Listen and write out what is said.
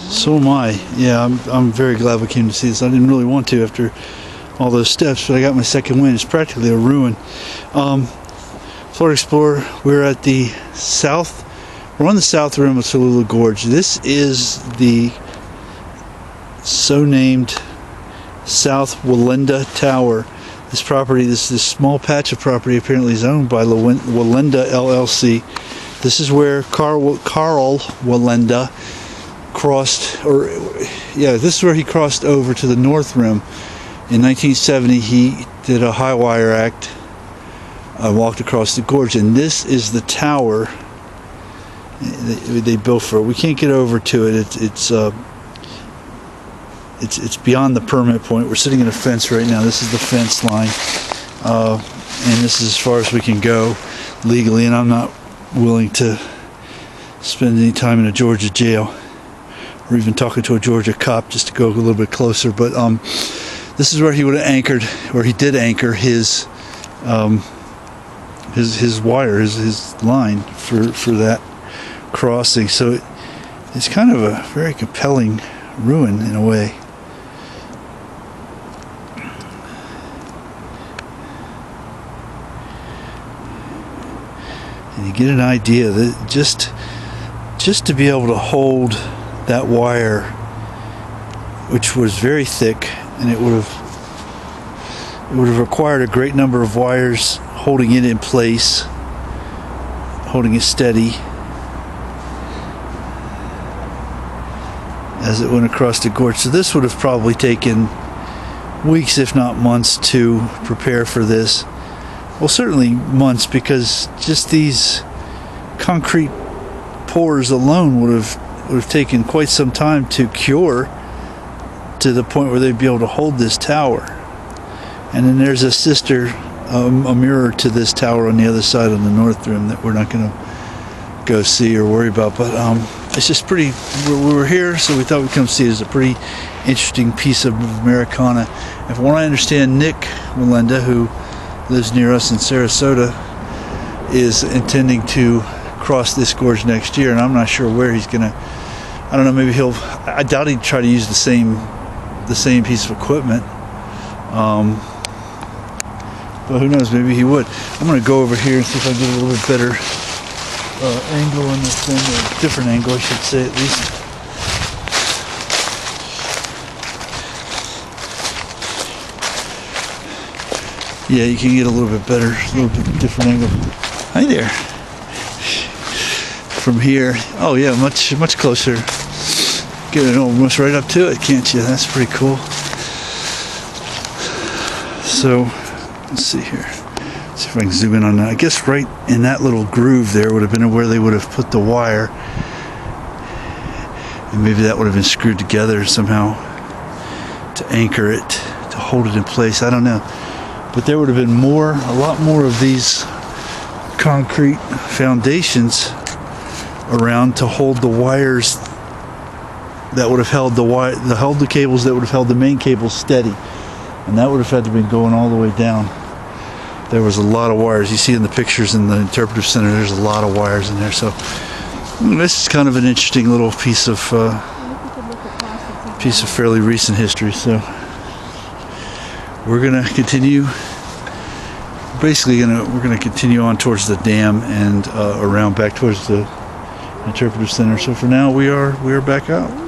So am I. Yeah, I'm very glad we came to see this. I didn't really want to after all those steps, but I got my second wind. It's practically a ruin. Florida Explorer, we're at the south. We're on the south rim of Tallulah Gorge. This is the so-named South Wallenda Tower. This property, this small patch of property, apparently is owned by Wallenda LLC. This is where Karl Wallenda this is where he crossed over to the north rim. In 1970, he did a high wire act. Walked across the gorge, and this is the tower they built for it. We can't get over to it. It's beyond the permit point. We're sitting in a fence right now. This is the fence line, and this is as far as we can go legally. And I'm not willing to spend any time in a Georgia jail, or even talking to a Georgia cop just to go a little bit closer. But this is where he would have anchored, where he did anchor his wire, his line for that crossing. So it's kind of a very compelling ruin in a way. And you get an idea that just to be able to hold that wire, which was very thick, and it would have required a great number of wires holding it in place, holding it steady as it went across the gorge. So this would have probably taken weeks, if not months, to prepare for this. Well, certainly months, because just these concrete pours alone would have taken quite some time to cure to the point where they'd be able to hold this tower. And then there's a mirror to this tower on the other side on the north rim that we're not going to go see or worry about. But it's just pretty. We were here, so we thought we'd come see it. It's a pretty interesting piece of Americana. And from what I understand, Nick Wallenda, who lives near us in Sarasota, is intending to cross this gorge next year, and I'm not sure where he's gonna. I don't know. Maybe I doubt he'd try to use the same piece of equipment. But who knows, maybe he would. I'm going to go over here and see if I can get a little bit better angle on this thing, or a different angle, I should say, at least. Yeah, you can get a little bit better, a little bit different angle. Hi there. From here, oh yeah, much closer. Get it almost right up to it, can't you? That's pretty cool. So, let's see here. See if I can zoom in on that. I guess right in that little groove there would have been where they would have put the wire. And maybe that would have been screwed together somehow to anchor it, to hold it in place. I don't know. But there would have been a lot more of these concrete foundations around to hold the wires that would have held the cables that would have held the main cables steady. And that would have had to have been going all the way down. There was a lot of wires. You see in the pictures in the interpretive center, there's a lot of wires in there. So this is kind of an interesting little piece of fairly recent history. So we're gonna continue. We're gonna continue on towards the dam and around back towards the interpretive center. So for now, we are back out.